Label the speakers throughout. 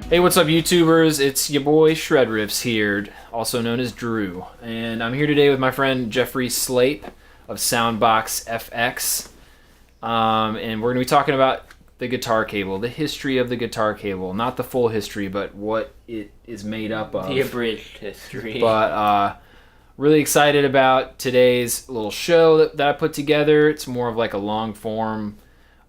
Speaker 1: Hey, what's up, YouTubers? It's your boy Shred Riffs here, also known as Drew, and I'm here today with my friend Jeff Slape of Soundbox FX, and we're going to be talking about the guitar cable, the history of the guitar cable, not the full history, but what it is made up of.
Speaker 2: The abridged history.
Speaker 1: But really excited about today's little show that I put together. It's more of like a long form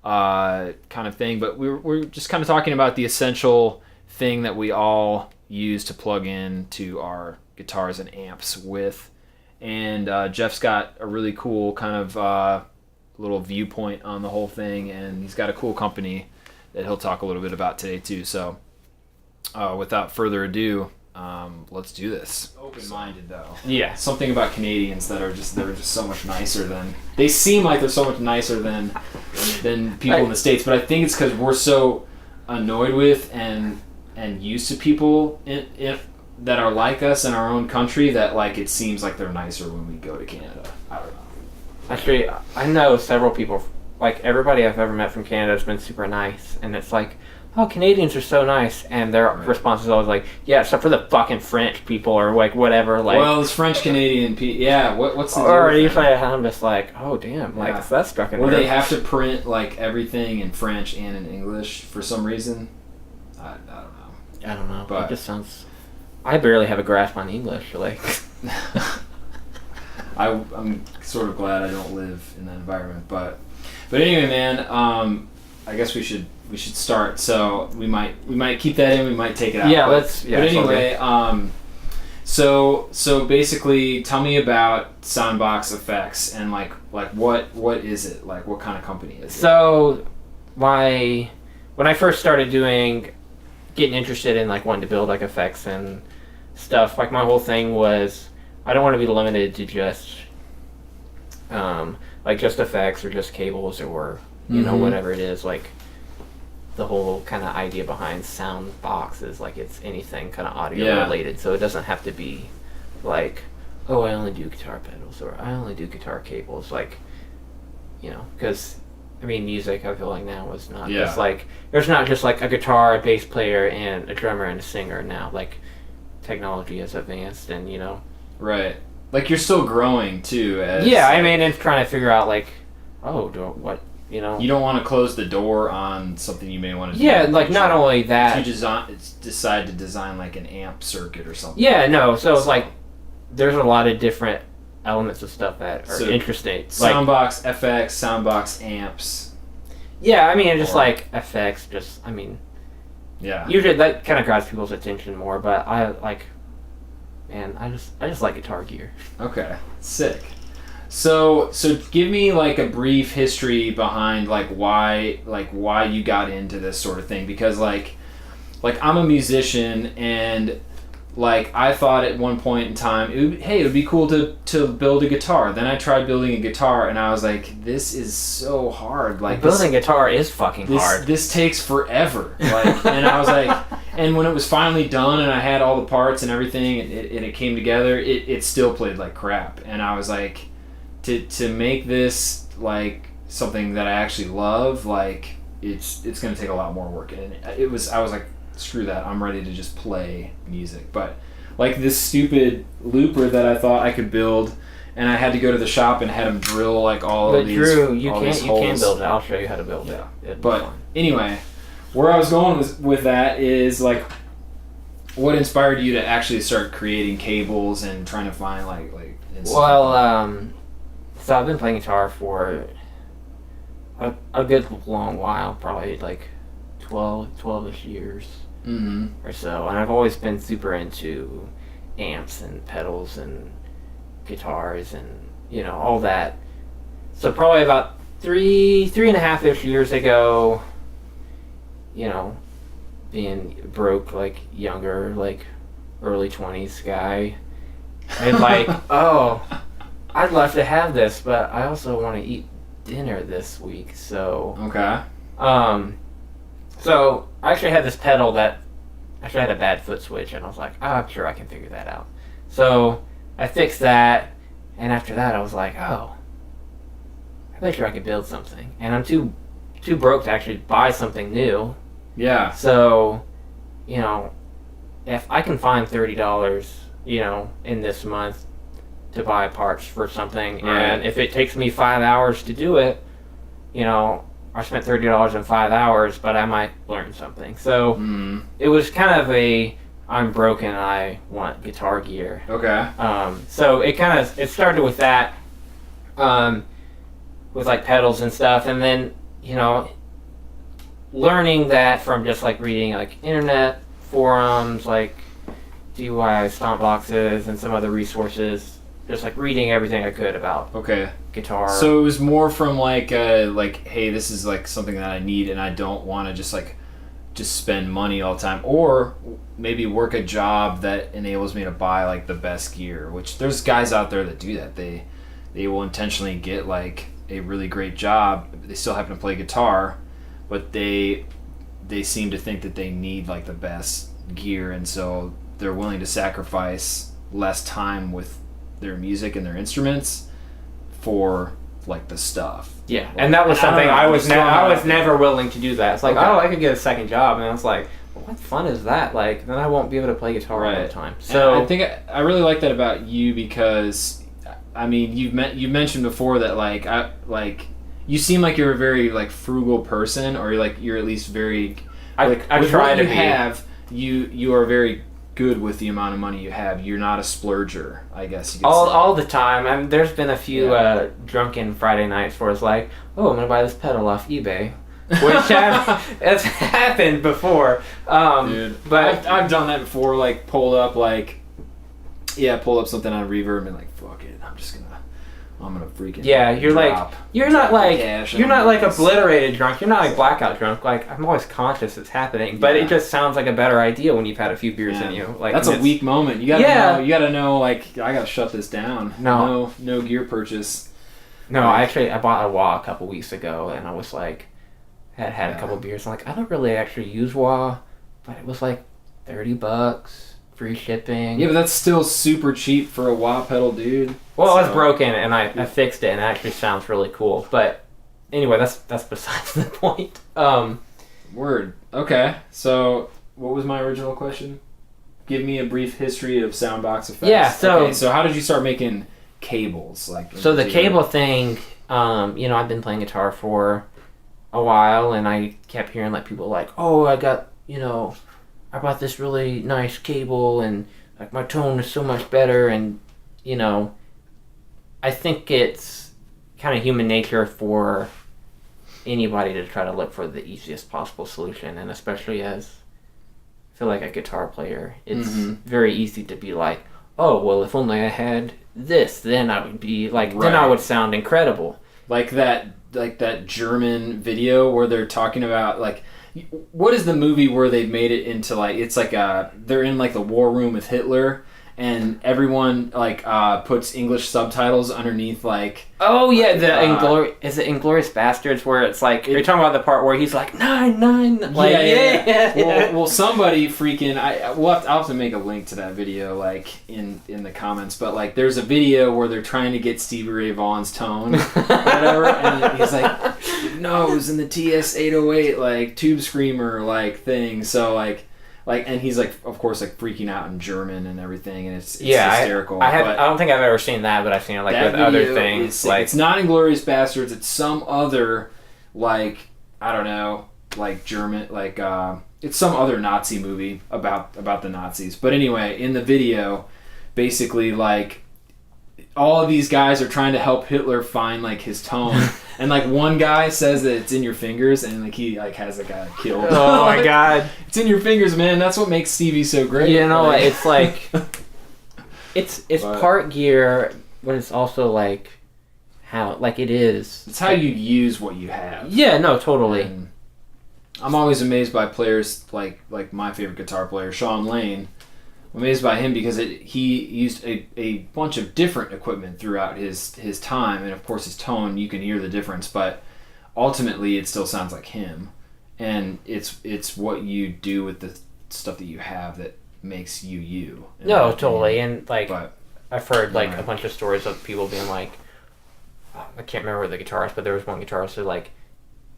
Speaker 1: kind of thing, but we're just kind of talking about the essential thing that we all use to plug in to our guitars and amps with. And Jeff's got a really cool kind of little viewpoint on the whole thing, and he's got a cool company that he'll talk a little bit about today too. So without further ado, let's do this. Open-minded though.
Speaker 2: Yeah.
Speaker 1: Something about Canadians that are just so much nicer than, they seem like they're so much nicer than people in the States, but I think it's because we're so annoyed with and used to people that are like us in our own country that like it seems like they're nicer when we go to Canada. I don't know.
Speaker 2: Actually, I know several people, like everybody I've ever met from Canada has been super nice, and it's like, oh, Canadians are so nice, and their response is always like, yeah, except for the fucking French people or like whatever. Like,
Speaker 1: well, it's French Canadian people. Yeah, what's the deal?
Speaker 2: Or usually I'm just like, oh damn, like that's stuck in there.
Speaker 1: Well, they have to print like everything in French and in English for some reason. I don't know.
Speaker 2: But it just sounds. I barely have a grasp on English. Like,
Speaker 1: I'm sort of glad I don't live in that environment. But anyway, man. I guess we should start. So we might keep that in. We might take it out.
Speaker 2: Yeah,
Speaker 1: but anyway, so basically, tell me about Soundbox FX and like what is it? Like, what kind of company is it?
Speaker 2: So when I first started getting interested in like wanting to build like effects and stuff, like my whole thing was I don't want to be limited to just like just effects or just cables or you know whatever it is. Like the whole kind of idea behind Soundbox is like it's anything kind of audio related, so it doesn't have to be like, oh, I only do guitar pedals or I only do guitar cables, like, you know, because I mean, music, I feel like now is not just like, there's not just like a guitar, a bass player, and a drummer and a singer now. Like, technology has advanced and, you know.
Speaker 1: Right. Like, you're still growing, too.
Speaker 2: I mean, and trying to figure out, like, what, you know.
Speaker 1: You don't want to close the door on something you may want to do.
Speaker 2: Yeah, like, not only that.
Speaker 1: If you decide to design, like, an amp circuit or something.
Speaker 2: Yeah, no, so it's like, there's a lot of different elements of stuff that are interesting.
Speaker 1: Soundbox FX, Soundbox amps.
Speaker 2: Yeah, I mean, just like FX, usually that kind of grabs people's attention more, but I just like guitar gear.
Speaker 1: Okay, sick. So give me like a brief history behind like why you got into this sort of thing, because like I'm a musician and like I thought at one point in time it would be cool to build a guitar. Then I tried building a guitar and I was like, this is so hard. Like
Speaker 2: building a guitar is fucking hard.
Speaker 1: This takes forever. Like, and I was like, and when it was finally done and I had all the parts and everything and it came together, it still played like crap. And I was like, to make this like something that I actually love, like it's gonna take a lot more work. And I was like, screw that, I'm ready to just play music. But like this stupid looper that I thought I could build, and I had to go to the shop and had them drill like all of these. But Drew,
Speaker 2: you can build it. I'll show you how to build it.
Speaker 1: But anyway, where I was going with that is like, what inspired you to actually start creating cables and trying to find like.
Speaker 2: So I've been playing guitar for a good long while, probably like 12-ish years. Or so, and I've always been super into amps and pedals and guitars and, you know, all that. So probably about three and a half-ish years ago, you know, being broke, like younger, like early 20s guy, and like, oh, I'd love to have this, but I also want to eat dinner this week, so.
Speaker 1: Okay.
Speaker 2: So I actually had this pedal that actually had a bad foot switch, and I was like, oh, I'm sure I can figure that out. So I fixed that, and after that I was like, oh, I bet you I could build something. And I'm too broke to actually buy something new.
Speaker 1: Yeah.
Speaker 2: So you know, if I can find $30, you know, in this month to buy parts for something, and if it takes me 5 hours to do it, you know, I spent $30 in 5 hours, but I might learn something. So it was kind of I'm broken, I want guitar gear.
Speaker 1: Okay.
Speaker 2: So it started with that, with like pedals and stuff, and then, you know, learning that from just like reading like internet forums, like DIY Soundboxes and some other resources, just like reading everything I could about guitar.
Speaker 1: So it was more from like hey, this is like something that I need and I don't want to just spend money all the time, or maybe work a job that enables me to buy like the best gear, which there's guys out there that do that. They will intentionally get like a really great job. They still happen to play guitar, but they seem to think that they need like the best gear, and so they're willing to sacrifice less time with their music and their instruments for like the stuff.
Speaker 2: Yeah, like, and that was something I was never willing to do that. It's like, oh, I could get a second job, and I was like, well, what fun is that? Like, then I won't be able to play guitar all the time. So
Speaker 1: and I think I really like that about you, because I mean, you've mentioned before that like you seem like you're a very like frugal person, or you're at least very
Speaker 2: I try to be.
Speaker 1: You are very good with the amount of money you have. You're not a splurger, I guess you could say.
Speaker 2: All the time. There's been a few drunken Friday nights where it's like, oh, I'm gonna buy this pedal off eBay, which has happened before.
Speaker 1: Dude,
Speaker 2: but
Speaker 1: I've done that before. Like pulled up something on Reverb and like, fuck it, I'm gonna freaking
Speaker 2: you're not like obliterated drunk. You're not like blackout drunk. Like, I'm always conscious it's happening, but it just sounds like a better idea when you've had a few beers in you. Like,
Speaker 1: that's a weak moment. You gotta know like, I gotta shut this down. No gear purchase.
Speaker 2: No, I bought a wah a couple weeks ago, and I was like, had a couple beers. I'm like, I don't really actually use wah, but it was like $30. Free shipping.
Speaker 1: Yeah, but that's still super cheap for a wah pedal, dude.
Speaker 2: Well, it was broken, and I fixed it, and it actually sounds really cool. But anyway, that's besides the point.
Speaker 1: Word. Okay. So, what was my original question? Give me a brief history of Soundbox FX.
Speaker 2: Yeah. So
Speaker 1: how did you start making cables?
Speaker 2: So the cable thing, you know, I've been playing guitar for a while, and I kept hearing like people like, oh, I bought this really nice cable, and like my tone is so much better, and you know, I think it's kind of human nature for anybody to try to look for the easiest possible solution, and especially as I feel like a guitar player, it's very easy to be like, oh, well, if only I had this, then I would be like, then I would sound incredible.
Speaker 1: Like that German video where they're talking about like, what is the movie where they made it into like, it's like they're in like the war room with Hitler, and everyone like puts English subtitles underneath like. Oh yeah,
Speaker 2: is it Inglourious Bastards, where it's like you're talking about the part where he's like 9-9. Like,
Speaker 1: yeah. Well, somebody freaking I'll have to make a link to that video like in the comments, but like there's a video where they're trying to get Stevie Ray Vaughan's tone, whatever, and he's like nose in the TS-808 like tube screamer like thing, so like, and he's like, of course, like freaking out in German and everything, and it's hysterical.
Speaker 2: I don't think I've ever seen that, but I've seen it like with other things. Like,
Speaker 1: it's not Inglourious Bastards. It's some other, like, I don't know, like German, like it's some other Nazi movie about the Nazis. But anyway, in the video, basically like all of these guys are trying to help Hitler find like his tone. And like one guy says that it's in your fingers, and like he like has a guy killed.
Speaker 2: Oh my god!
Speaker 1: It's in your fingers, man. That's what makes Stevie so great.
Speaker 2: You know, it's like it's part gear, but it's also like how like it is.
Speaker 1: It's how you use what you have.
Speaker 2: Yeah, no, totally.
Speaker 1: And I'm always amazed by players like my favorite guitar player, Sean Lane. I'm amazed by him because he used a bunch of different equipment throughout his time, and of course his tone, you can hear the difference, but ultimately it still sounds like him, and it's what you do with the stuff that you have that makes you.
Speaker 2: No, totally, and like I've heard like a bunch of stories of people being like, I can't remember the guitarist, but there was one guitarist who like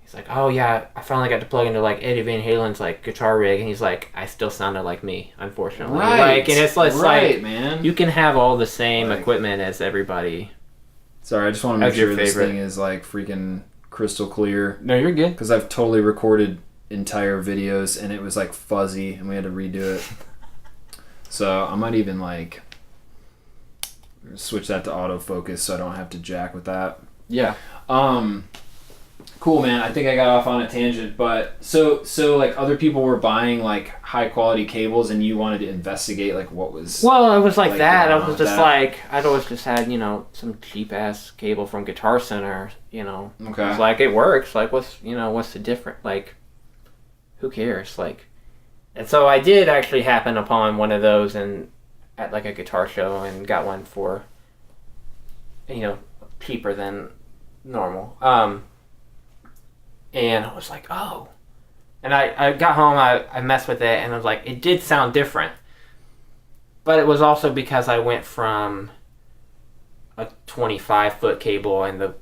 Speaker 2: He's like, oh yeah, I finally got to plug into like Eddie Van Halen's like guitar rig, and he's like, I still sounded like me, unfortunately.
Speaker 1: Right.
Speaker 2: Like, and it's
Speaker 1: right,
Speaker 2: like,
Speaker 1: man.
Speaker 2: you can have all the same
Speaker 1: Like-
Speaker 2: equipment as everybody.
Speaker 1: Sorry, I just want to make
Speaker 2: As your
Speaker 1: sure this
Speaker 2: favorite.
Speaker 1: thing is like freaking crystal clear.
Speaker 2: No, you're good.
Speaker 1: Because I've totally recorded entire videos and it was like fuzzy and we had to redo it. So I might even like switch that to autofocus so I don't have to jack with that.
Speaker 2: Yeah.
Speaker 1: Cool, man. I think I got off on a tangent, but so like other people were buying like high quality cables and you wanted to investigate like what was.
Speaker 2: Well, it was like
Speaker 1: Like
Speaker 2: that.
Speaker 1: going
Speaker 2: I
Speaker 1: on
Speaker 2: was
Speaker 1: with
Speaker 2: just
Speaker 1: that.
Speaker 2: like, I'd always just had, some cheap ass cable from Guitar Center,
Speaker 1: Okay.
Speaker 2: It's like, it works. Like, what's the difference? Like, who cares? Like, and so I did actually happen upon one of those at like a guitar show and got one for, cheaper than normal. And I was like, oh. And I got home, I messed with it, and I was like, it did sound different. But it was also because I went from a 25-foot cable, and the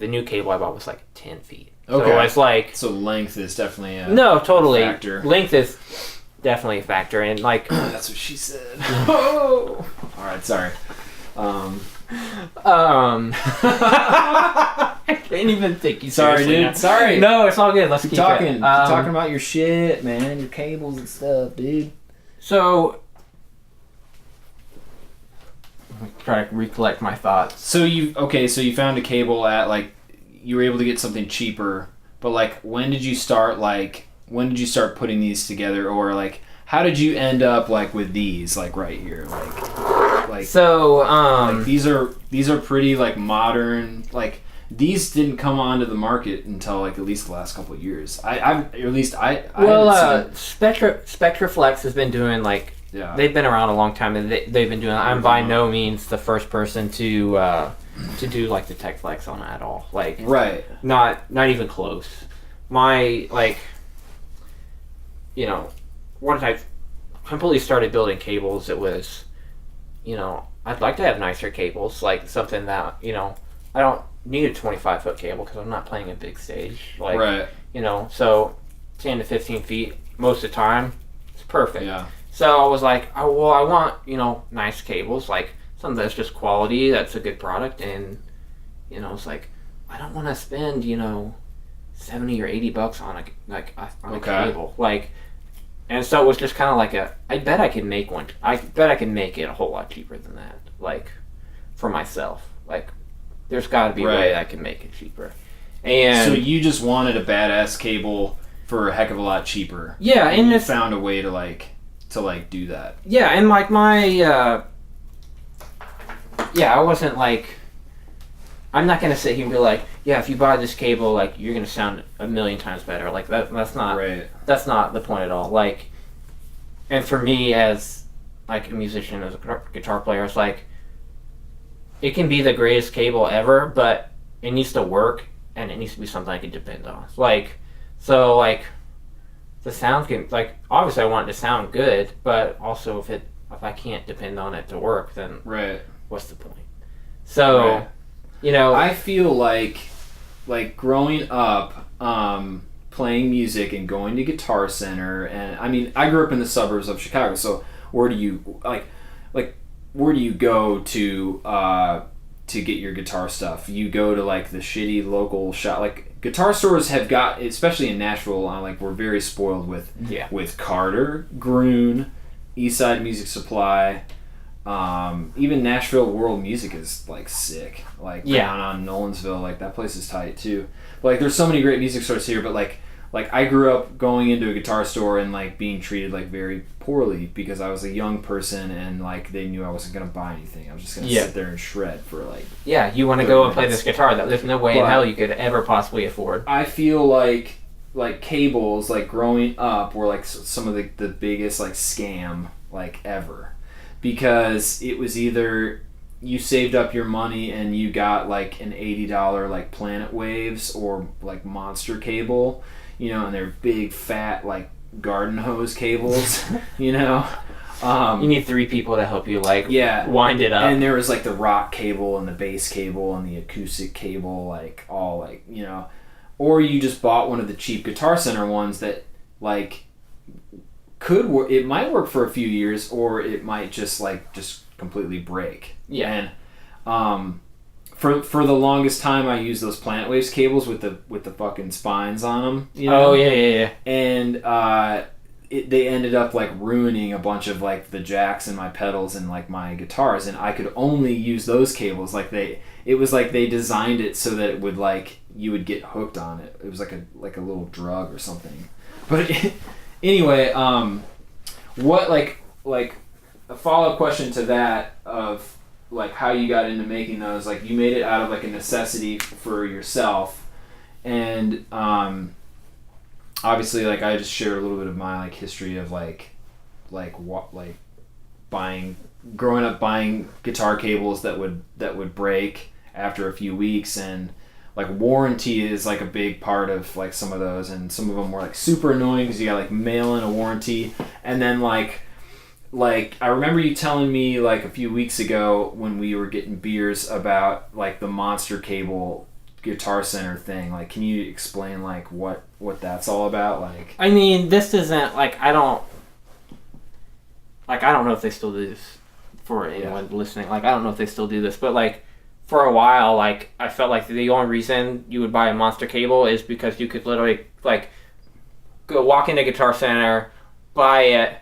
Speaker 2: new cable I bought was like 10 feet.
Speaker 1: Okay.
Speaker 2: So it's like...
Speaker 1: So length is definitely a
Speaker 2: No, totally.
Speaker 1: factor.
Speaker 2: Length is definitely a factor, and like...
Speaker 1: That's what she said. Oh. All right, sorry.
Speaker 2: I can't even think you
Speaker 1: Sorry,
Speaker 2: seriously
Speaker 1: dude.
Speaker 2: now.
Speaker 1: Sorry.
Speaker 2: No, it's all good. Let's
Speaker 1: Keep
Speaker 2: keep
Speaker 1: talking.
Speaker 2: it.
Speaker 1: Keep talking about your shit, man. Your cables and stuff, dude.
Speaker 2: So, I'm trying to recollect my thoughts.
Speaker 1: So you found a cable at like you were able to get something cheaper, but like when did you start putting these together, or like how did you end up like with these like right here like
Speaker 2: So,
Speaker 1: like these are pretty like modern, like these didn't come onto the market until like at least the last couple of years. I haven't
Speaker 2: Spectraflex has been doing like
Speaker 1: seen, yeah.
Speaker 2: they've been around a long time, and they've been doing. I'm by no means the first person to do like the tech flex on it at all. Like
Speaker 1: Right.
Speaker 2: not even close. My once I completely started building cables, it was, I'd like to have nicer cables, like something that I don't need a 25-foot cable because I'm not playing a big stage. Like
Speaker 1: Right.
Speaker 2: so 10 to 15 feet most of the time, it's perfect.
Speaker 1: Yeah.
Speaker 2: So I was like, oh, well, I want, nice cables, like something that's just quality, that's a good product, and, it's like, I don't want to spend, $70 or $80 on a cable. Like, and so it was just kind of like I bet I could make one. I bet I could make it a whole lot cheaper than that, like, for myself. Like, there's got to be a way that I can make it cheaper. And
Speaker 1: So you just wanted a badass cable for a heck of a lot cheaper.
Speaker 2: yeah, and
Speaker 1: you
Speaker 2: it's
Speaker 1: found a way to do that.
Speaker 2: yeah, and like my I wasn't like, I'm not gonna sit here and be like, yeah, if you buy this cable, like you're gonna sound a million times better. Like that's not
Speaker 1: Right.
Speaker 2: that's not the point at all. Like, and for me as like a musician, as a guitar player, it's like it can be the greatest cable ever, but it needs to work and it needs to be something I can depend on. Like, so like the sound can, like, obviously I want it to sound good, but also if I can't depend on it to work, then
Speaker 1: Right.
Speaker 2: what's the point? So,
Speaker 1: Right. I feel like growing up, playing music and going to Guitar Center, and I mean, I grew up in the suburbs of Chicago, so where do you where do you go to get your guitar stuff? You go to like the shitty local shop. Like guitar stores have got, especially in Nashville, like we're very spoiled with Carter, Groon, Eastside Music Supply. Even Nashville World Music is like sick. Like down on Nolensville, like that place is tight too. But, like there's so many great music stores here, but like I grew up going into a guitar store and like being treated like very poorly because I was a young person and like they knew I wasn't gonna buy anything. I was just gonna sit there and shred for like
Speaker 2: you want to go and play this guitar that there's no way in hell you could ever possibly afford.
Speaker 1: I feel like cables, like growing up, were like some of the biggest like scam like ever, because it was either you saved up your money and you got like an $80 like Planet Waves or like Monster cable, and they're big fat like garden hose cables, You
Speaker 2: need 3 people to help you wind it up.
Speaker 1: And there was like the rock cable and the bass cable and the acoustic cable, like all like or you just bought one of the cheap Guitar Center ones that like could work. It might work for a few years, or it might just completely break.
Speaker 2: Yeah.
Speaker 1: And for the longest time, I used those Planet Waves cables with the fucking spines on them. You know?
Speaker 2: Oh yeah.
Speaker 1: And they ended up like ruining a bunch of like the jacks and my pedals and like my guitars, and I could only use those cables. Like it was like they designed it so that it would like you would get hooked on it. It was like a little drug or something. But anyway, what like a follow-up question to that of like how you got into making those, like you made it out of like a necessity for yourself, and obviously like I just shared a little bit of my like history of growing up buying guitar cables that would break after a few weeks, and like warranty is like a big part of like some of those, and some of them were like super annoying because you got like mail in a warranty, and then like I remember you telling me like a few weeks ago when we were getting beers about like the Monster Cable Guitar Center thing. Like, can you explain like what that's all about? Like,
Speaker 2: I mean, this isn't like I don't know if they still do this for anyone listening. Like, I don't know if they still do this, but like for a while, like I felt like the only reason you would buy a Monster Cable is because you could literally like go walk into Guitar Center, buy it,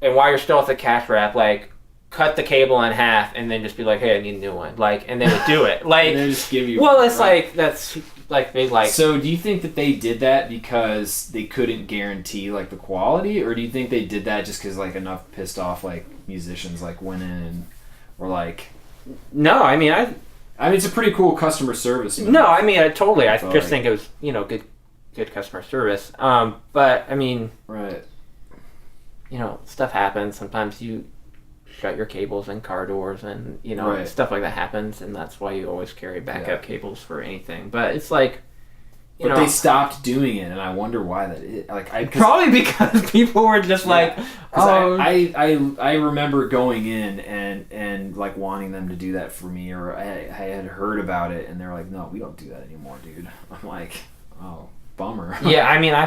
Speaker 2: and while you're still at the cash wrap, like cut the cable in half and then just be like, hey, I need a new one. Like, and they would do it. Like,
Speaker 1: and they just give you
Speaker 2: well,
Speaker 1: one,
Speaker 2: it's
Speaker 1: right?
Speaker 2: like, that's like big, like.
Speaker 1: So do you think that they did that because they couldn't guarantee like the quality, or do you think they did that just because like enough pissed off like musicians like went in and were like,
Speaker 2: no, I mean,
Speaker 1: it's a pretty cool customer service.
Speaker 2: No, I mean, I just
Speaker 1: like,
Speaker 2: think it was, good customer service. But I mean,
Speaker 1: right.
Speaker 2: Stuff happens. Sometimes you shut your cables in car doors, and
Speaker 1: Right.
Speaker 2: stuff like that happens, and that's why you always carry backup cables for anything. But it's like,
Speaker 1: but they stopped doing it, and I wonder why that is. Like,
Speaker 2: probably because people were just like, oh,
Speaker 1: I remember going in and like wanting them to do that for me, or I had heard about it, and they were like, no, we don't do that anymore, dude. I'm like, oh, bummer.
Speaker 2: Yeah, I mean, I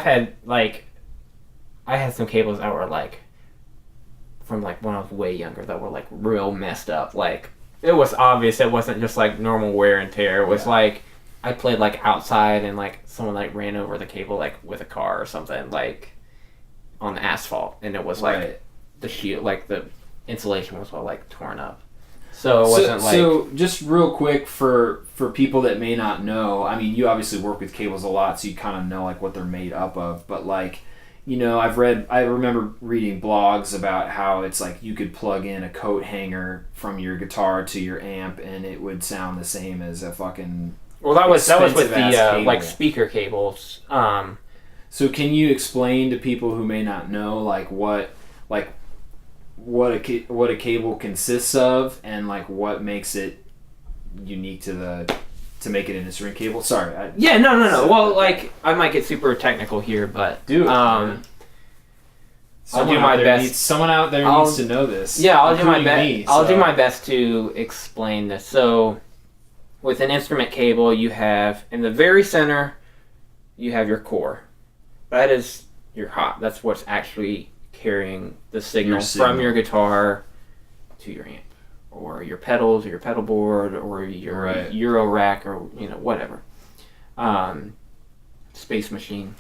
Speaker 2: had some cables that were like from like when I was way younger that were like real messed up. Like, it was obvious it wasn't just like normal wear and tear. It was like I played like outside and like someone like ran over the cable like with a car or something, like on the asphalt, and it was like the shield, like the insulation was all like torn up. So it wasn't like. So
Speaker 1: just real quick for people that may not know, I mean, you obviously work with cables a lot, so you kind of know like what they're made up of, but like, I remember reading blogs about how it's like you could plug in a coat hanger from your guitar to your amp and it would sound the same as a fucking.
Speaker 2: Well, that was with the like speaker cables.
Speaker 1: So can you explain to people who may not know like what a cable consists of, and like what makes it unique to make it an instrument cable? Sorry.
Speaker 2: No. Well, like, I might get super technical here, but
Speaker 1: I'll do my best. Someone out there needs to know this.
Speaker 2: Yeah, I'll do my best. I'll do my best to explain this. So, with an instrument cable, you have in the very center, you have your core. That is your hot. That's what's actually carrying the signal from your guitar to your amp, or your pedals, or your pedal board, or your Euro rack, or whatever. Space machine.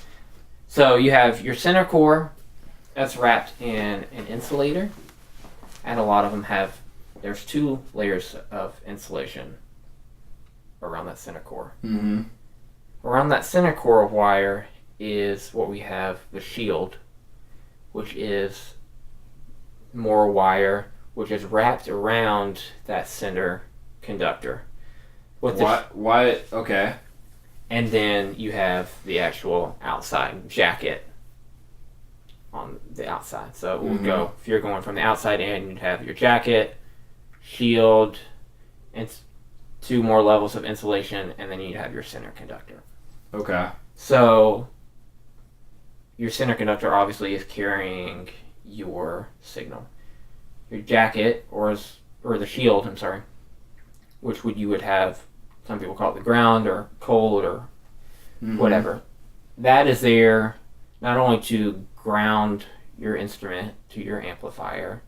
Speaker 2: So you have your center core that's wrapped in an insulator, and a lot of them there's 2 layers of insulation around that center core.
Speaker 1: Mm-hmm.
Speaker 2: Around that center core wire is what we have the shield, which is more wire, which is wrapped around that center conductor.
Speaker 1: Why? Okay.
Speaker 2: And then you have the actual outside jacket on the outside. So it will go, if you're going from the outside in, you'd have your jacket, shield, and 2 more levels of insulation, and then you'd have your center conductor.
Speaker 1: Okay.
Speaker 2: So your center conductor obviously is carrying your signal. Your jacket, or the shield, which you would have, some people call it the ground or cold or whatever. That is there not only to ground your instrument to your amplifier,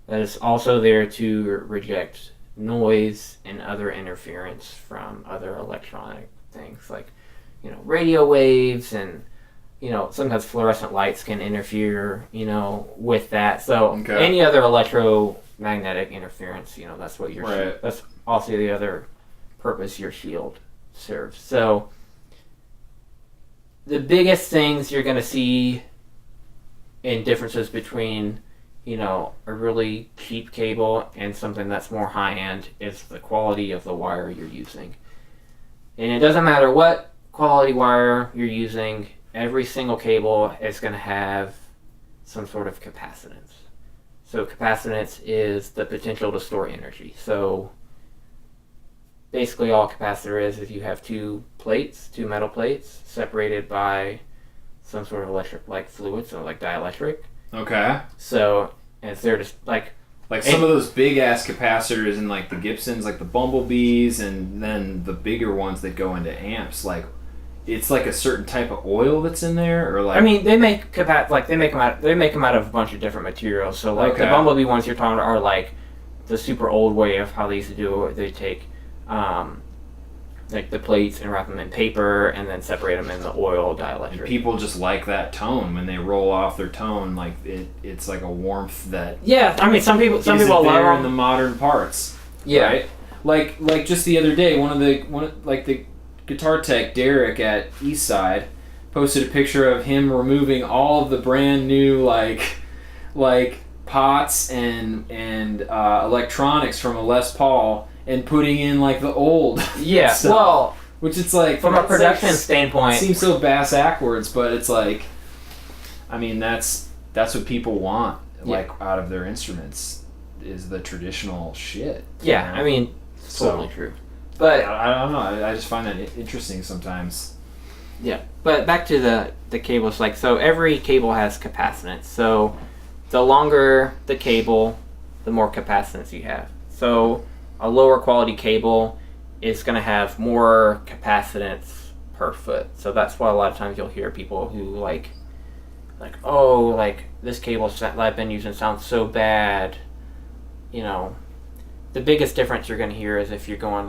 Speaker 2: that is also there to reject noise and other interference from other electronic things like, radio waves and, sometimes fluorescent lights can interfere, with that. So any other electromagnetic interference, that's what that's also the other purpose your shield serves. So the biggest things you're going to see in differences between, a really cheap cable and something that's more high-end is the quality of the wire you're using. And it doesn't matter what quality wire you're using, every single cable is going to have some sort of capacitance. So capacitance is the potential to store energy. So basically all capacitor is you have two metal plates, separated by some sort of electric like fluid, so like dielectric.
Speaker 1: Okay.
Speaker 2: So it's there to like
Speaker 1: some of those big ass capacitors in like the Gibsons, like the Bumblebees, and then the bigger ones that go into amps. Like it's like a certain type of oil that's in there, or like.
Speaker 2: I mean, they make them out of a bunch of different materials. So like the Bumblebee ones you're talking about are like the super old way of how they used to do it. They take like the plates and wrap them in paper and then separate them in the oil dielectric.
Speaker 1: And people just like that tone when they roll off their tone, like it's like a warmth that.
Speaker 2: Yeah, I mean some people
Speaker 1: love
Speaker 2: love
Speaker 1: in the modern parts.
Speaker 2: Yeah,
Speaker 1: right? Like just the other day, one of the guitar tech Derek at Eastside posted a picture of him removing all of the brand new like pots and electronics from a Les Paul and putting in like the old stuff.
Speaker 2: Well,
Speaker 1: which it's like
Speaker 2: from a production standpoint,
Speaker 1: it seems so backwards, but it's like, I mean that's what people want like out of their instruments is the traditional shit.
Speaker 2: Yeah, I mean it's totally true.
Speaker 1: But I don't know. I just find that interesting sometimes.
Speaker 2: Yeah, but back to the cables. Like so, every cable has capacitance. So the longer the cable, the more capacitance you have. So a lower quality cable is going to have more capacitance per foot. So that's why a lot of times you'll hear people who like this cable that I've been using sounds so bad. The biggest difference you're going to hear is if you're going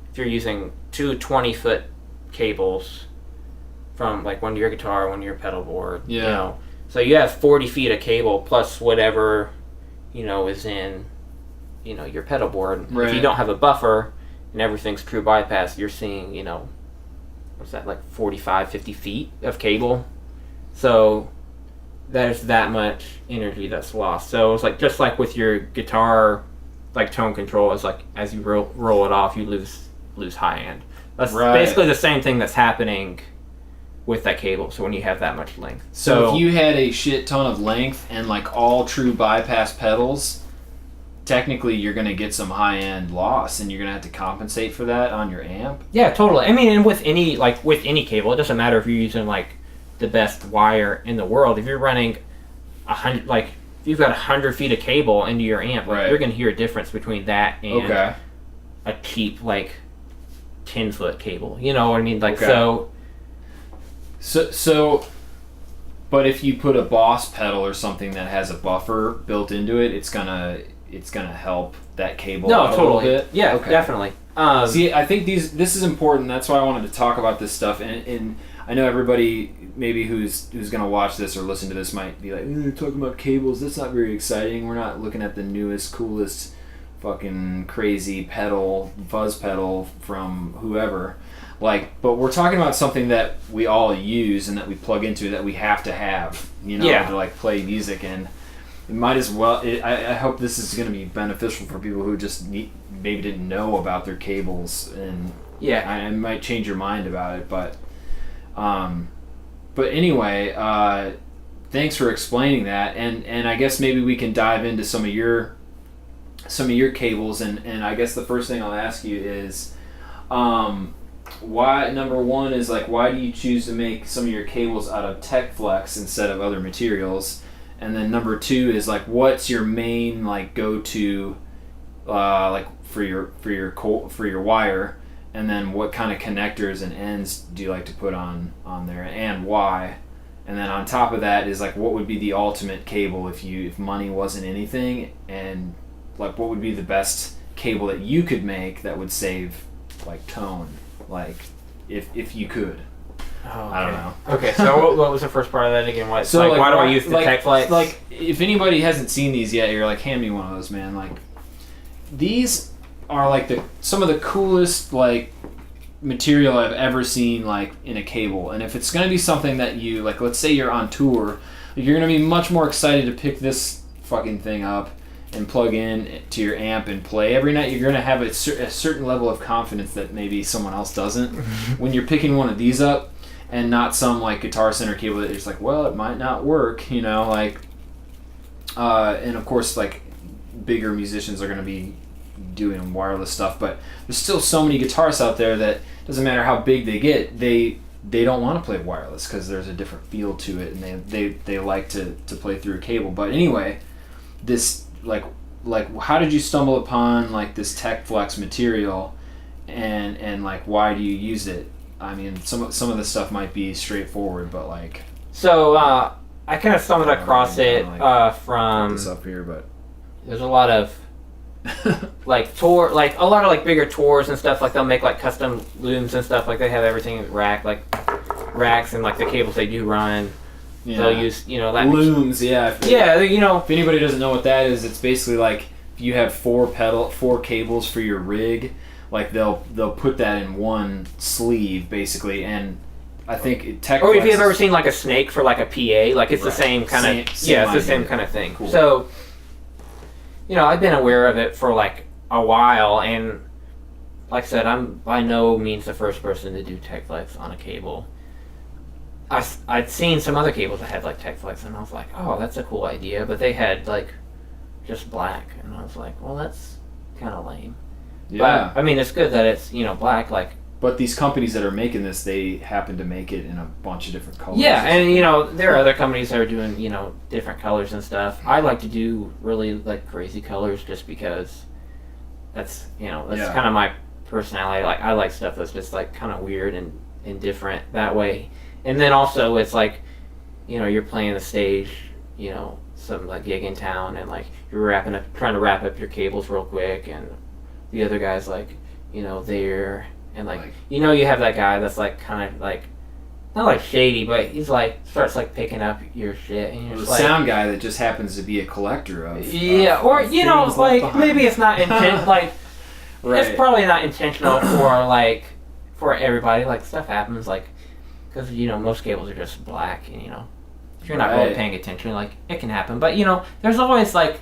Speaker 2: if you're using two 20-foot cables from like one to your guitar, one to your pedal board.
Speaker 1: Yeah.
Speaker 2: So you have 40 feet of cable plus whatever, is in, your pedal board.
Speaker 1: Right.
Speaker 2: If you don't have a buffer and everything's true bypass, you're seeing, what's that, like 45, 50 feet of cable. So there's that much energy that's lost. So it's like, just like with your guitar, like tone control, it's like as you roll it off, you lose high end. That's basically the same thing that's happening with that cable. So when you have that much length.
Speaker 1: So if you had a shit ton of length and like all true bypass pedals, technically you're going to get some high end loss and you're going to have to compensate for that on your amp.
Speaker 2: Yeah, totally. I mean, and with any cable, it doesn't matter if you're using like the best wire in the world. If you're running 100, like if you've got 100 feet of cable into your amp, you're going to hear a difference between that and a cheap like 10-foot cable. You know what I mean? Like
Speaker 1: So, but if you put a Boss pedal or something that has a buffer built into it, it's gonna help that cable out a little bit.
Speaker 2: Yeah, definitely.
Speaker 1: See, I think this is important. That's why I wanted to talk about this stuff. And I know everybody maybe who's gonna watch this or listen to this might be like, talking about cables. That's not very exciting. We're not looking at the newest, coolest, fucking crazy pedal, fuzz pedal from whoever. But we're talking about something that we all use and that we plug into, that we have to have, to like play music. And it might as well. I hope this is going to be beneficial for people who just maybe didn't know about their cables, and I might change your mind about it. But anyway, thanks for explaining that. And I guess maybe we can dive into some of your cables. And I guess the first thing I'll ask you is, why, number one is like, why do you choose to make some of your cables out of Tech Flex instead of other materials? And then number two is like, what's your main like go-to like for your wire? and then what kind of connectors and ends do you like to put on there, and why? And then on top of that is like, what would be the ultimate cable if money wasn't anything, and like what would be the best cable that you could make that would save like tone, like if you could.
Speaker 2: Oh, okay.
Speaker 1: I don't know.
Speaker 2: Okay, so what was the first part of that again? What, so like, why do I use the tech flex?
Speaker 1: Like, if anybody hasn't seen these yet, you're like, hand me one of those, man. Like, these are like some of the coolest like material I've ever seen like in a cable. And if it's gonna be something that you like, let's say you're on tour, you're gonna be much more excited to pick this fucking thing up and plug in to your amp and play every night. You're gonna have a certain level of confidence that maybe someone else doesn't when you're picking one of these up. And not some like Guitar Center cable that you're just like, well, it might not work, you know, like, and of course, like, bigger musicians are going to be doing wireless stuff, but there's still so many guitarists out there that doesn't matter how big they get, they don't want to play wireless because there's a different feel to it, and they like to play through a cable. But anyway, this like how did you stumble upon like this Tech Flex material, and like why do you use it? I mean, some of the stuff might be straightforward, but like.
Speaker 2: So I kind of stumbled across it from.
Speaker 1: This up here, but
Speaker 2: there's a lot of like a lot of like bigger tours and stuff. Like they'll make like custom looms and stuff. Like they have everything racks and like the cables they do run. Yeah. They'll use that
Speaker 1: looms. Yeah.
Speaker 2: Yeah,
Speaker 1: if anybody doesn't know what that is, it's basically like if you have four cables for your rig. Like they'll put that in one sleeve basically, and I think Tech.
Speaker 2: Or if you've ever seen like a snake for like a PA, like it's the same kind of it's the same kind of thing. Cool. So, I've been aware of it for like a while, and like I said, I'm by no means the first person to do Tech Flex on a cable. I'd seen some other cables that had like Tech Flex, and I was like, oh, that's a cool idea, but they had like just black, and I was like, well, that's kind of lame.
Speaker 1: Yeah,
Speaker 2: but, I mean, it's good that it's black. Like,
Speaker 1: but these companies that are making this, they happen to make it in a bunch of different colors.
Speaker 2: Yeah, and there are other companies that are doing different colors and stuff. I like to do really like crazy colors just because that's kind of my personality. Like I like stuff that's just like kind of weird and different that way. And then also it's like you're playing the stage, some like gig in town, and like you're trying to wrap up your cables real quick, and the other guy's like, there, and like, you have that guy that's like kind of like, not like shady, but he's like, starts like picking up your shit, and you're
Speaker 1: the
Speaker 2: like,
Speaker 1: sound guy that just happens to be a collector of.
Speaker 2: Yeah, or, like, maybe it's not like, right. It's probably not intentional for everybody, like, stuff happens, like, because, most cables are just black, and, if you're not really paying attention, like, it can happen, but, there's always, like,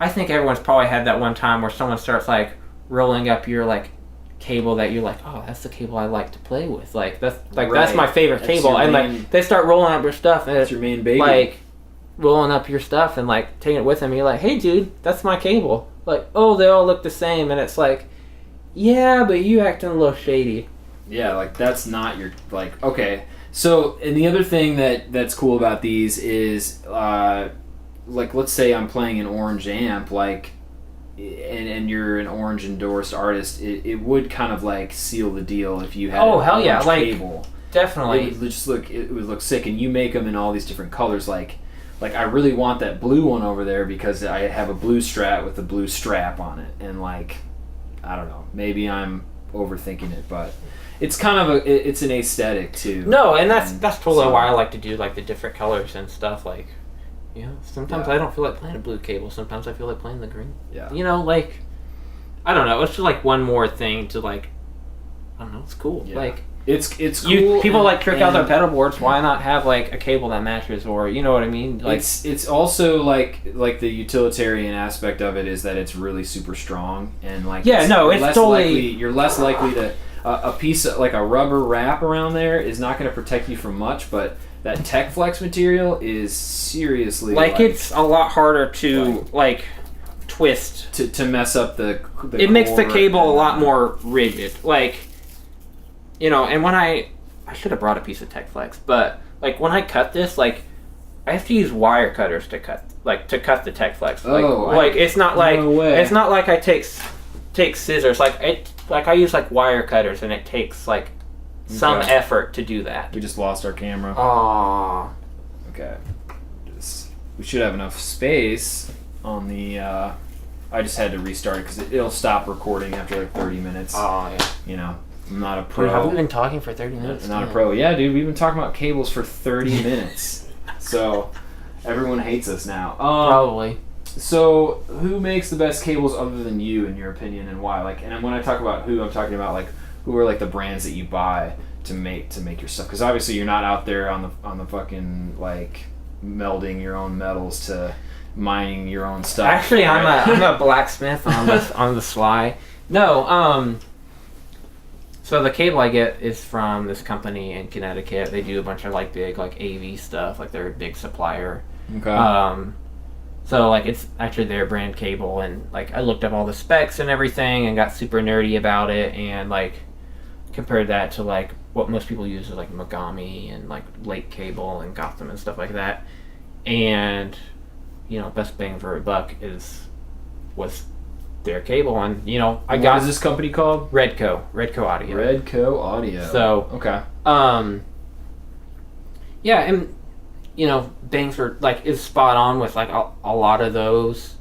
Speaker 2: I think everyone's probably had that one time where someone starts like rolling up your like cable that you're like, oh, that's the cable I like to play with. Like that's my favorite cable, and like they start rolling up your stuff, and
Speaker 1: that's your main baby.
Speaker 2: Like rolling up your stuff and like taking it with them. And you're like, hey, dude, that's my cable. Like, oh, they all look the same, and it's like, yeah, but you acting a little shady.
Speaker 1: Yeah, like that's not your like okay. So, and the other thing that's cool about these is. Like let's say I'm playing an Orange amp, like, and you're an Orange endorsed artist, it would kind of like seal the deal if you had
Speaker 2: hell yeah, like
Speaker 1: cable.
Speaker 2: Definitely.
Speaker 1: It would look sick, and you make them in all these different colors. Like I really want that blue one over there because I have a blue Strat with a blue strap on it, and like I don't know, maybe I'm overthinking it, but it's kind of it's an aesthetic too.
Speaker 2: No, and that's totally why I like to do like the different colors and stuff like. Sometimes I don't feel like playing a blue cable. Sometimes I feel like playing the green.
Speaker 1: Yeah.
Speaker 2: Like, I don't know. It's just like one more thing to like, I don't know. It's cool. Yeah. Like,
Speaker 1: it's cool.
Speaker 2: People like trick out their pedal boards. Why not have like a cable that matches, or you know what I mean? Like,
Speaker 1: it's also like the utilitarian aspect of it is that it's really super strong, and like
Speaker 2: it's totally
Speaker 1: you're less likely to a piece of like a rubber wrap around there is not going to protect you from much, but that Tech Flex material is seriously
Speaker 2: like it's a lot harder to like twist
Speaker 1: to mess up the
Speaker 2: it makes the cable a lot more rigid, like and when I should have brought a piece of Tech Flex, but like when I cut this, like I have to use wire cutters to cut the Tech Flex, like it's not like
Speaker 1: no way.
Speaker 2: it's not like I take take scissors. Like I use like wire cutters, and it takes like some effort to do that.
Speaker 1: We just lost our camera.
Speaker 2: Aww.
Speaker 1: Okay. We should have enough space on the. I just had to restart it because it'll stop recording after like 30 minutes.
Speaker 2: Oh yeah.
Speaker 1: You know, I'm not a pro.
Speaker 2: Dude, have we been talking for 30 minutes?
Speaker 1: Not a pro. Yeah, dude, we've been talking about cables for 30 minutes. So everyone hates us now.
Speaker 2: Probably.
Speaker 1: So who makes the best cables other than you, in your opinion, and why? Like, and when I talk about who, I'm talking about like who are like the brands that you buy to make your stuff. Because obviously you're not out there on the fucking like melding your own metals to mining your own stuff.
Speaker 2: Actually,
Speaker 1: right?
Speaker 2: I'm a blacksmith on the sly. No, so the cable I get is from this company in Connecticut. They do a bunch of like big like AV stuff. Like they're a big supplier.
Speaker 1: Okay.
Speaker 2: So like it's actually their brand cable, and like I looked up all the specs and everything and got super nerdy about it, and like compared that to like what most people use is like Mogami and like Lake Cable and Gotham and stuff like that. And you know, best bang for a buck was their cable, and you know I got.
Speaker 1: What is this company called?
Speaker 2: Redco Audio.
Speaker 1: Redco Audio.
Speaker 2: So
Speaker 1: okay.
Speaker 2: Yeah, and you know, bang for like is spot on with like a lot of those,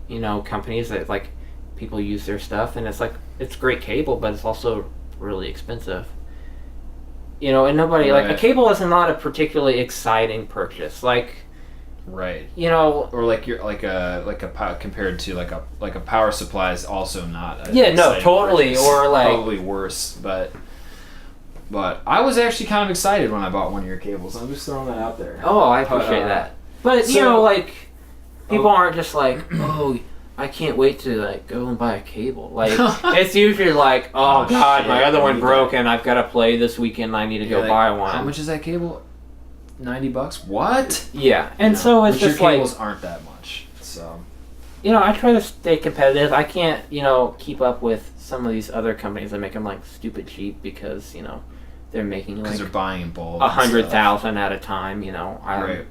Speaker 2: you know, companies that like people use their stuff, and it's like it's great cable, but it's also really expensive. You know, and nobody like a cable is not a particularly exciting purchase. Like,
Speaker 1: right.
Speaker 2: You know,
Speaker 1: or like you're like a compared to like a power supply is also not.
Speaker 2: Totally.
Speaker 1: Purchase.
Speaker 2: Or like
Speaker 1: probably worse, but I was actually kind of excited when I bought one of your cables. I'm just throwing that out there.
Speaker 2: Oh, I appreciate that. But you know, like people aren't just like, oh, I can't wait to like go and buy a cable. Like it's usually like, oh god, shit, my other one broke and I've got to play this weekend. I need to go buy one.
Speaker 1: How much is that cable? $90? What?
Speaker 2: Yeah, and so it's just
Speaker 1: your
Speaker 2: like
Speaker 1: cables aren't that much. So
Speaker 2: you know, I try to stay competitive. I can't, you know, keep up with some of these other companies that make them like stupid cheap because you know they're making like
Speaker 1: they're buying in bulk
Speaker 2: 100,000 at a time. You know,
Speaker 1: right.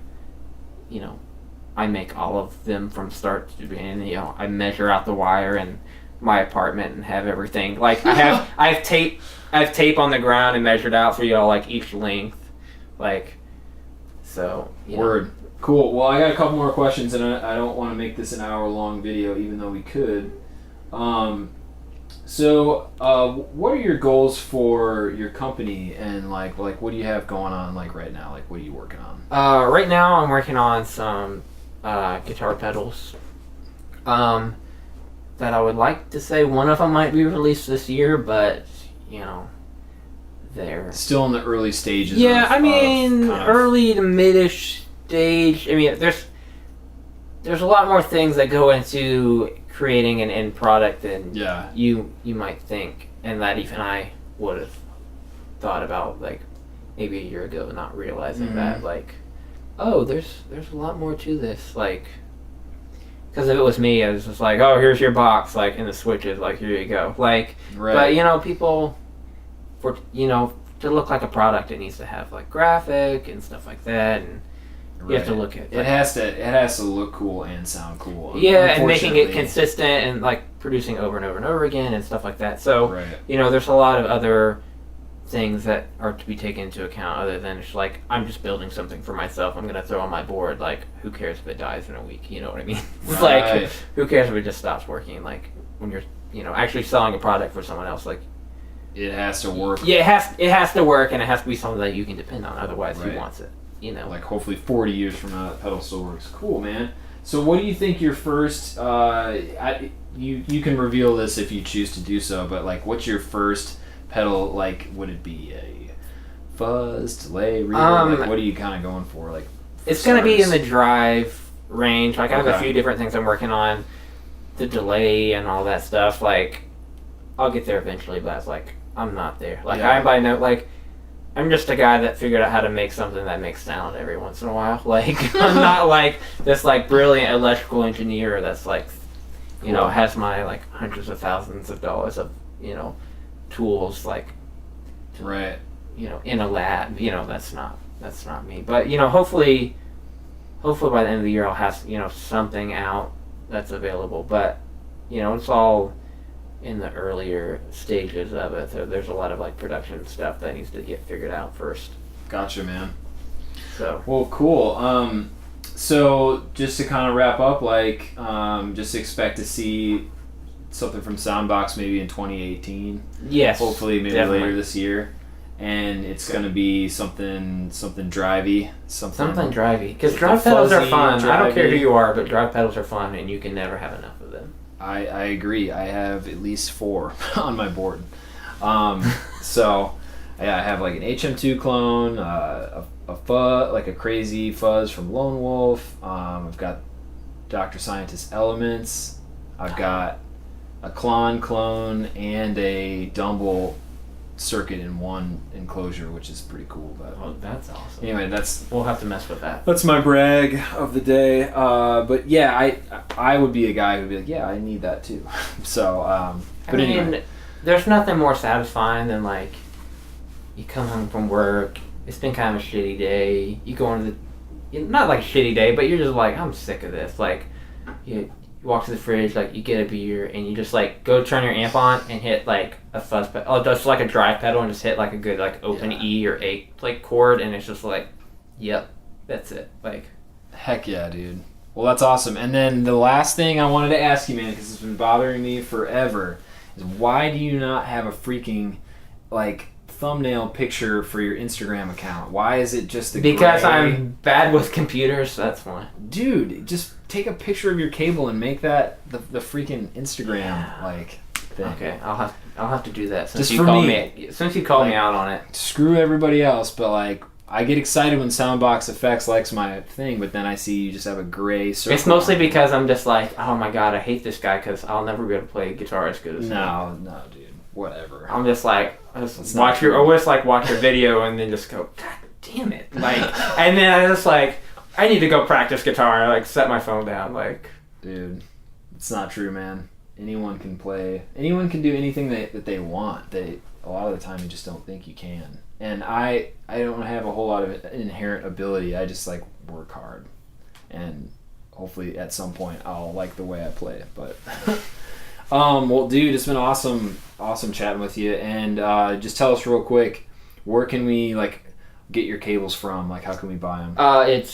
Speaker 2: You know, I make all of them from start to end. You know, I measure out the wire in my apartment and have everything. Like I have tape on the ground and measured out for y'all like each length. Like so.
Speaker 1: Word. Know. Cool. Well, I got a couple more questions, and I don't want to make this an hour-long video, even though we could. So, what are your goals for your company, and like what do you have going on like right now? Like, what are you working on?
Speaker 2: Right now, I'm working on some guitar pedals. That I would like to say one of them might be released this year, but you know, they're
Speaker 1: still in the early stages.
Speaker 2: Yeah, I mean, early to mid-ish stage. I mean, there's a lot more things that go into creating an end product than you might think, and that even I would have thought about like maybe a year ago, not realizing that like, oh, there's a lot more to this. Like, because if it was me, I was just like, oh, here's your box, like, and the switches, like, here you go, like. Right. But you know, people, for you know, to look like a product, it needs to have like graphic and stuff like that, and. You have to look at
Speaker 1: it. Has to look cool and sound cool.
Speaker 2: Yeah, and making it consistent and like producing over and over and over again and stuff like that. So you know, there's a lot of other things that are to be taken into account other than just like I'm just building something for myself. I'm gonna throw on my board. Like, who cares if it dies in a week? You know what I mean? It's like, who cares if it just stops working? Like when you're actually selling a product for someone else, like
Speaker 1: it has to work.
Speaker 2: Yeah, it has to work, and it has to be something that you can depend on. Otherwise, who wants it? You know,
Speaker 1: like hopefully 40 years from now, that pedal still works. Cool, man. So, what do you think your first? You can reveal this if you choose to do so, but like, what's your first pedal? Like, would it be a fuzz, delay, reverb? Like, what are you kind of going for? Like,
Speaker 2: it's gonna be in the drive range. Like, I have a few different things I'm working on, the delay and all that stuff. Like, I'll get there eventually, but it's like I'm not there. Like, I'm by no like. I'm just a guy that figured out how to make something that makes sound every once in a while. Like, I'm not like this like brilliant electrical engineer that's like, you know, has my like hundreds of thousands of dollars of, you know, tools like, you know, in a lab. You know, that's not me. But you know, hopefully by the end of the year I'll have, you know, something out that's available. But you know, it's all in the earlier stages of it. So there's a lot of like production stuff that needs to get figured out first.
Speaker 1: Gotcha, man.
Speaker 2: So
Speaker 1: well, cool. So just to kind of wrap up, like, just expect to see something from Soundbox maybe in 2018.
Speaker 2: Yes,
Speaker 1: hopefully maybe
Speaker 2: definitely.
Speaker 1: later this year, and it's gonna be something drivey, something
Speaker 2: drivey. Because drive pedals are fun. I don't care who
Speaker 1: drivey.
Speaker 2: you are, but drive pedals are fun, and you can never have enough of them.
Speaker 1: I agree. I have at least 4 on my board. So yeah, I have like an HM2 clone, a fuzz, like a crazy fuzz from Lone Wolf. I've got Dr. Scientist Elements. I've got a Klon clone and a Dumble circuit in one enclosure, which is pretty cool. But
Speaker 2: Oh, that's awesome.
Speaker 1: anyway,
Speaker 2: We'll have to mess with that.
Speaker 1: that's my brag of the day. But yeah, I would be a guy who'd be like, yeah, I need that too. So, but anyway,
Speaker 2: there's nothing more satisfying than like you come home from work. It's been kind of a shitty day. You go into not like a shitty day, but you're just like, I'm sick of this. Like you walk to the fridge, like you get a beer, and you just like go turn your amp on and hit like a fuzz pedal, just like a drive pedal, and just hit like a good like open E or A like chord, and it's just like, yep, that's it. Like,
Speaker 1: heck yeah, dude. Well, that's awesome. And then the last thing I wanted to ask you, man, because it's been bothering me forever, is why do you not have a freaking like thumbnail picture for your Instagram account? Why is it just the
Speaker 2: because
Speaker 1: gray?
Speaker 2: I'm bad with computers, that's why.
Speaker 1: Dude, just take a picture of your cable and make that the freaking Instagram like thing.
Speaker 2: Okay, I'll have to do that since
Speaker 1: Just
Speaker 2: you
Speaker 1: for
Speaker 2: called
Speaker 1: me.
Speaker 2: me. Since you called me
Speaker 1: Like,
Speaker 2: out on it.
Speaker 1: Screw everybody else, but like I get excited when Soundbox FX likes my thing, but then I see you just have a gray circle.
Speaker 2: It's mostly
Speaker 1: on it.
Speaker 2: because I'm just like, oh my god, I hate this guy because I'll never be able to play guitar as good as him.
Speaker 1: No, dude, whatever.
Speaker 2: I'm just like,
Speaker 1: That's not true.
Speaker 2: or just like watch your video and then just go, god damn it, like, and then I just like, I need to go practice guitar. I like set my phone down, like.
Speaker 1: Dude, it's not true, man. Anyone can play. Anyone can do anything that they want. A lot of the time you just don't think you can. And I don't have a whole lot of inherent ability. I just like work hard, and hopefully at some point I'll like the way I play it. But well, dude, it's been awesome chatting with you. And just tell us real quick, where can we like get your cables from? Like, how can we buy them?
Speaker 2: It's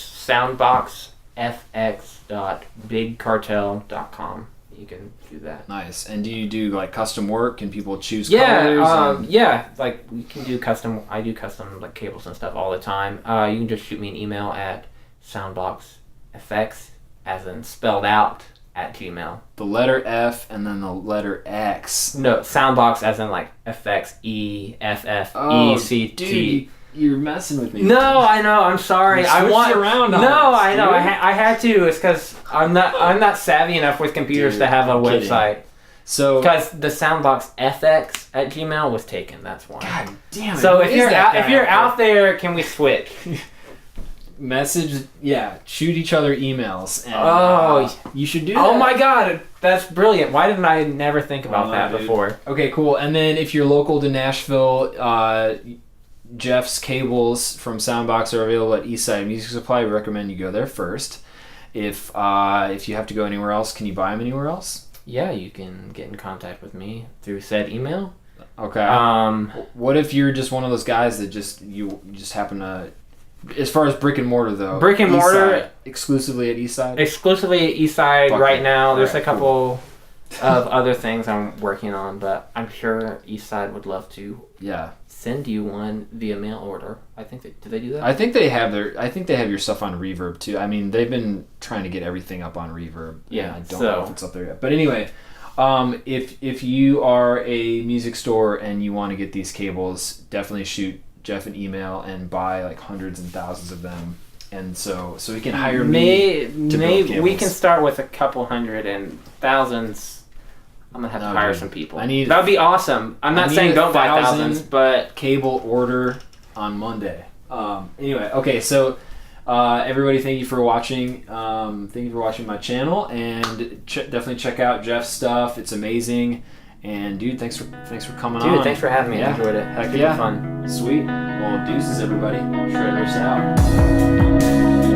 Speaker 2: soundboxfx.bigcartel.com. You can do that.
Speaker 1: Nice. And do you do like custom work? Can people choose colors?
Speaker 2: Yeah, like we can do custom. I do custom like cables and stuff all the time. You can just shoot me an email at soundboxfx, as in spelled out, at Gmail.
Speaker 1: The letter F and then the letter X.
Speaker 2: No, soundbox as in like FXEFFECT.
Speaker 1: Dude, you're messing with me.
Speaker 2: No, I know. I'm sorry.
Speaker 1: You
Speaker 2: I
Speaker 1: switched
Speaker 2: want
Speaker 1: around on
Speaker 2: No,
Speaker 1: us,
Speaker 2: I know.
Speaker 1: dude.
Speaker 2: I had to. It's because I'm not savvy enough with computers
Speaker 1: Dude,
Speaker 2: to have a
Speaker 1: I'm kidding.
Speaker 2: website.
Speaker 1: So
Speaker 2: Because the soundbox FX at Gmail was taken. That's why.
Speaker 1: God damn it.
Speaker 2: So
Speaker 1: who
Speaker 2: if
Speaker 1: is
Speaker 2: you're
Speaker 1: that
Speaker 2: out,
Speaker 1: guy
Speaker 2: out there, can we switch?
Speaker 1: message, shoot each other emails. And,
Speaker 2: Oh.
Speaker 1: you should do that.
Speaker 2: Oh my god, that's brilliant. Why didn't I never think about
Speaker 1: Oh,
Speaker 2: that
Speaker 1: dude.
Speaker 2: before?
Speaker 1: Okay, cool. And then if you're local to Nashville, Jeff's cables from Soundbox are available at Eastside Music Supply. We recommend you go there first. If you have to go anywhere else, can you buy them anywhere else?
Speaker 2: Yeah, you can get in contact with me through said email.
Speaker 1: Okay.
Speaker 2: Um,
Speaker 1: What if you're just one of those guys that you just happen to, as far as brick and mortar though,
Speaker 2: Brick and mortar-
Speaker 1: Eastside, exclusively at Eastside?
Speaker 2: exclusively at Eastside
Speaker 1: Fuck
Speaker 2: right
Speaker 1: it.
Speaker 2: now. There's
Speaker 1: Alright,
Speaker 2: a couple of other things I'm working on, but I'm sure Eastside would love to
Speaker 1: Yeah.
Speaker 2: send you one via mail order. I think do they do that?
Speaker 1: I think they have your stuff on Reverb too. I mean, they've been trying to get everything up on Reverb.
Speaker 2: Yeah,
Speaker 1: I don't
Speaker 2: so-
Speaker 1: know if it's up there yet. But anyway, if you are a music store and you want to get these cables, definitely shoot Jeff an email and buy like hundreds and thousands of them. And so he can hire me. to build
Speaker 2: Maybe we
Speaker 1: cables.
Speaker 2: can start with a couple hundred and thousands. I'm gonna have to
Speaker 1: No,
Speaker 2: hire
Speaker 1: dude.
Speaker 2: some people.
Speaker 1: I need-
Speaker 2: That would be awesome. I'm
Speaker 1: I
Speaker 2: not
Speaker 1: need
Speaker 2: saying don't buy
Speaker 1: 1,000
Speaker 2: thousands, but
Speaker 1: Cable order on Monday. Anyway, okay, so everybody, thank you for watching. Thank you for watching my channel, and definitely check out Jeff's stuff. It's amazing. And dude, thanks for coming on.
Speaker 2: dude, thanks for having me.
Speaker 1: Yeah.
Speaker 2: I enjoyed it.
Speaker 1: Heck
Speaker 2: It's been
Speaker 1: yeah.
Speaker 2: fun.
Speaker 1: Sweet. Well, deuces, everybody. Shredders out.